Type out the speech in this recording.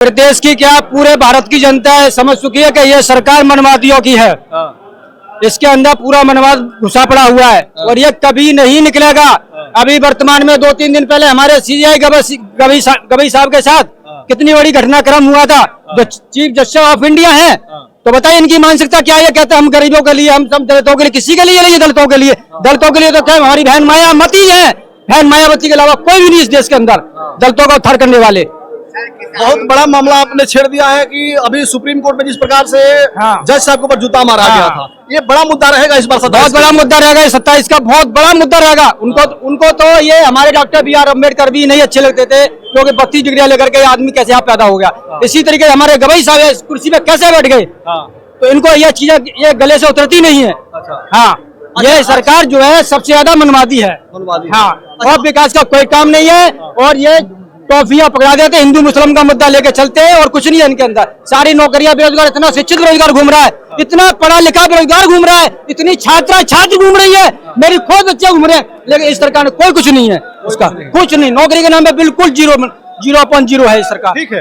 प्रदेश की क्या पूरे भारत की जनता है समझ चुकी है कि ये सरकार मनवादियों की है। इसके अंदर पूरा मनवाद घुसा पड़ा हुआ है और ये कभी नहीं निकलेगा। अभी वर्तमान में 2-3 दिन पहले हमारे सीजीआई गवई साहब के साथ कितनी बड़ी घटनाक्रम हुआ था। जो चीफ जस्टिस ऑफ इंडिया है, तो बताइए इनकी मानसिकता क्या है। ये कहते हैं हम गरीबों के लिए, हम सब दलितों के लिए, किसी के लिए नहीं, दलितों के लिए। दलितों के लिए तो क्या हमारी बहन मायावती है, बहन मायावती के अलावा कोई भी नहीं इस देश के अंदर दलितों का उद्धार करने वाले। बहुत बड़ा मामला आपने छेड़ दिया है कि अभी सुप्रीम कोर्ट में जिस प्रकार से जज साहब के ऊपर जूता मारा गया था, ये बड़ा मुद्दा रहेगा इस बार। बहुत बड़ा मुद्दा रहेगा, 27 का बहुत बड़ा मुद्दा रहेगा। उनको तो ये हमारे डॉक्टर BR अम्बेडकर भी नहीं अच्छे लगते थे, क्योंकि 32 डिग्रियां लेकर के आदमी कैसे यहाँ पैदा हो गया। इसी तरीके से हमारे गवई साहब इस कुर्सी पे कैसे बैठ गए, तो इनको ये चीजें ये गले से उतरती नहीं है। हाँ, ये सरकार जो है सबसे ज्यादा मनवादी है। हाँ, और विकास का कोई काम नहीं है। और ये टॉफियां पकड़ा देते, हिंदू मुस्लिम का मुद्दा लेके चलते हैं और कुछ नहीं है इनके अंदर। सारी नौकरियां, बेरोजगार, इतना शिक्षित बेरोजगार घूम रहा है, इतना पढ़ा लिखा बेरोजगार घूम रहा है, इतनी छात्र घूम रही है, मेरी खुद बच्चे घूम रहे हैं, लेकिन इस सरकार ने कोई कुछ नहीं है उसका, कुछ नहीं। नौकरी के नाम पे बिल्कुल 0.0 है सरकार। ठीक है,